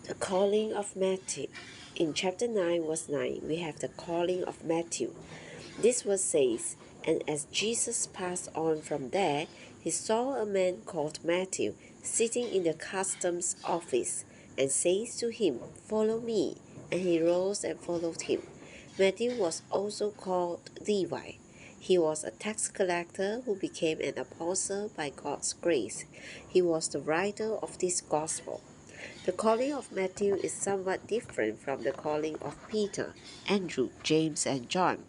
The calling of Matthew. In chapter 9, verse 9, we have the calling of Matthew. This verse says, "And as Jesus passed on from there, he saw a man called Matthew sitting in the customs office, and says to him, 'Follow me.' And he rose and followed him." Matthew was also called Levi. He was a tax collector who became an apostle by God's grace. He was the writer of this gospel. The calling of Matthew is somewhat different from the calling of Peter, Andrew, James, and John.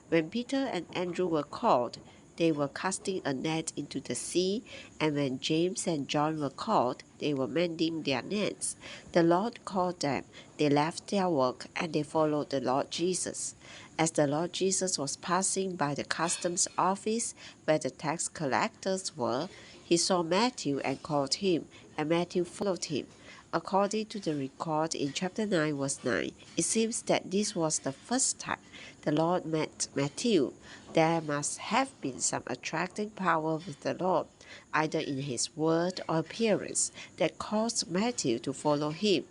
When Peter and Andrew were called, they were casting a net into the sea, and when James and John were called, they were mending their nets. The Lord called them, they left their work, and they followed the Lord Jesus. As the Lord Jesus was passing by the customs office where the tax collectors were, he saw Matthew and called him, and Matthew followed him. According to the record in chapter 9, verse 9, it seems that this was the first time the Lord met Matthew. There must have been some attracting power with the Lord, either in his word or appearance, that caused Matthew to follow him.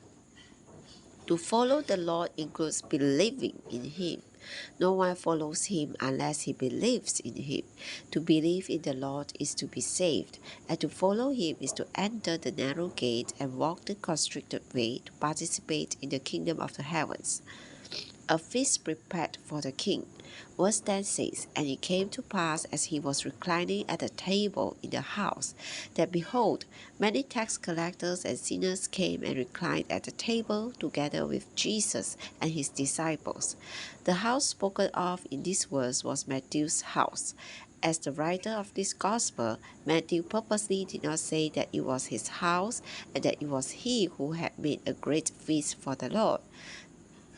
To follow the Lord includes believing in Him. No one follows Him unless he believes in Him. To believe in the Lord is to be saved, and to follow Him is to enter the narrow gate and walk the constricted way to participate in the kingdom of the heavens. A feast prepared for the king. Verse 10 says, "And it came to pass as he was reclining at the table in the house, that behold, many tax collectors and sinners came and reclined at the table together with Jesus and his disciples." The house spoken of in this verse was Matthew's house. As the writer of this gospel, Matthew purposely did not say that it was his house and that it was he who had made a great feast for the Lord.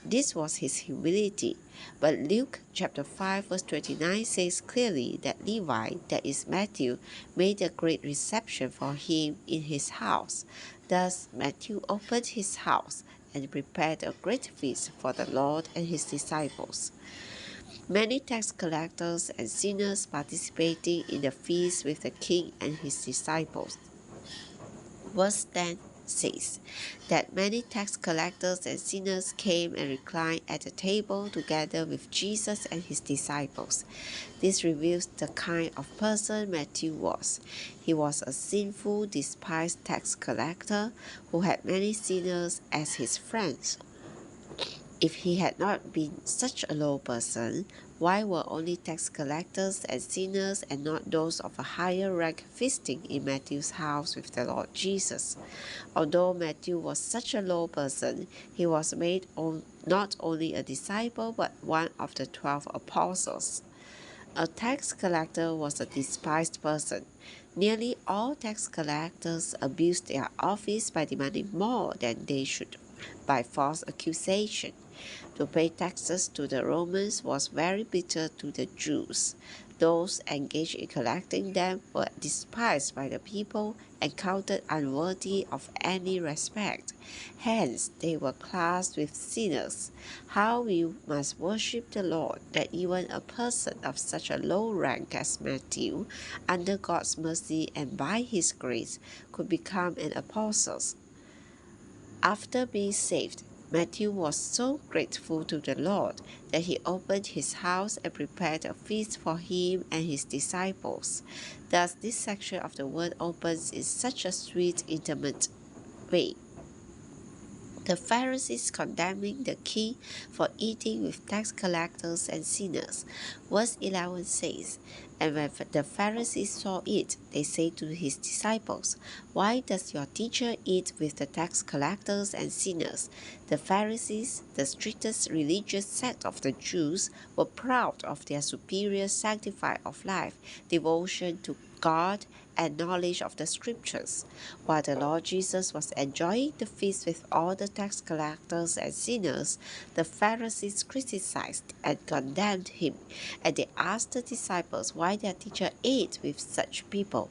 This was his humility. But Luke chapter 5 verse 29 says clearly that Levi, that is Matthew, made a great reception for him in his house. Thus Matthew opened his house and prepared a great feast for the Lord and his disciples. Many tax collectors and sinners participating in the feast with the king and his disciples. Verse 10 says that many tax collectors and sinners came and reclined at the table together with Jesus and his disciples. This reveals the kind of person Matthew was. He was a sinful, despised tax collector who had many sinners as his friends. If he had not been such a low person, why were only tax collectors and sinners and not those of a higher rank feasting in Matthew's house with the Lord Jesus? Although Matthew was such a low person, he was made not only a disciple but one of the 12 apostles. A tax collector was a despised person. Nearly all tax collectors abused their office by demanding more than they should by false accusation. To pay taxes to the Romans was very bitter to the Jews. Those engaged in collecting them were despised by the people and counted unworthy of any respect. Hence, they were classed with sinners. How we must worship the Lord that even a person of such a low rank as Matthew, under God's mercy and by His grace, could become an apostle. After being saved, Matthew was so grateful to the Lord that he opened his house and prepared a feast for him and his disciples. Thus, this section of the word opens in such a sweet, intimate way. The Pharisees condemning the king for eating with tax collectors and sinners. Verse 11 says, "And when the Pharisees saw it, they said to his disciples, 'Why does your teacher eat with the tax collectors and sinners?'" The Pharisees, the strictest religious sect of the Jews, were proud of their superior sanctified of life, devotion to God, and knowledge of the scriptures. While the Lord Jesus was enjoying the feast with all the tax collectors and sinners, the Pharisees criticized and condemned him, and they asked the disciples why their teacher ate with such people.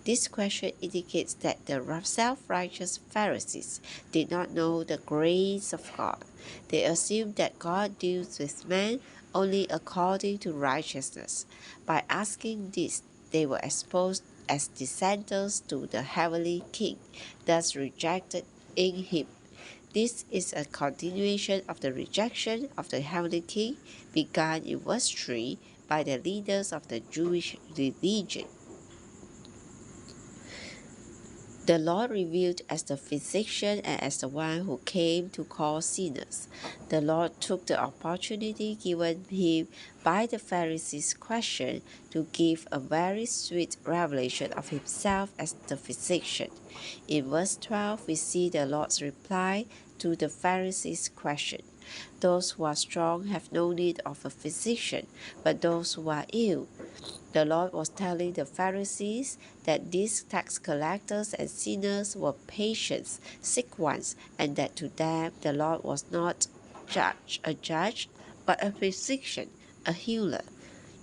This question indicates that the self-righteous Pharisees did not know the grace of God. They assumed that God deals with men only according to righteousness. By asking this, they were exposed as dissenters to the heavenly King, thus rejected in him. This is a continuation of the rejection of the heavenly king begun in verse 3 by the leaders of the Jewish religion. The Lord revealed as the physician and as the one who came to call sinners. The Lord took the opportunity given him by the Pharisees' question to give a very sweet revelation of himself as the physician. In verse 12, we see the Lord's reply to the Pharisees' question. Those who are strong have no need of a physician, but those who are ill. The Lord was telling the Pharisees that these tax collectors and sinners were patients, sick ones, and that to them the Lord was not a judge, but a physician, a healer.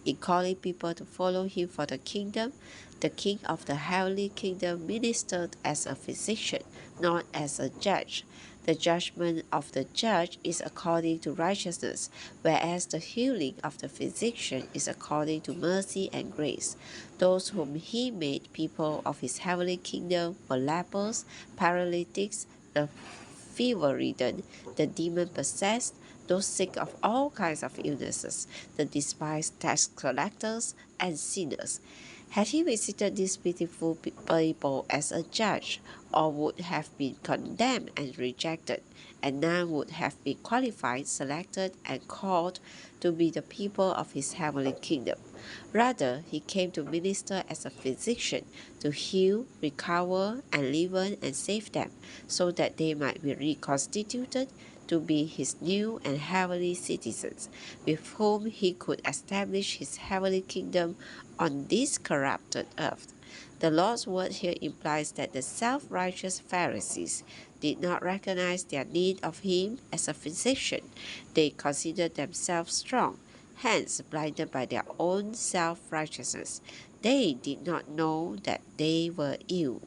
In calling people to follow him for the kingdom, the king of the heavenly kingdom ministered as a physician, not as a judge. The judgment of the judge is according to righteousness, whereas the healing of the physician is according to mercy and grace. Those whom he made people of his heavenly kingdom were lepers, paralytics, the fever-ridden, the demon-possessed, those sick of all kinds of illnesses, the despised tax collectors, and sinners. Had he visited these pitiful people as a judge, all would have been condemned and rejected, and none would have been qualified, selected, and called to be the people of his heavenly kingdom. Rather, he came to minister as a physician, to heal, recover, and enliven and save them, so that they might be reconstituted to be his new and heavenly citizens, with whom he could establish his heavenly kingdom on this corrupted earth. The Lord's word here implies that the self-righteous Pharisees did not recognize their need of him as a physician. They considered themselves strong, hence blinded by their own self-righteousness. They did not know that they were ill.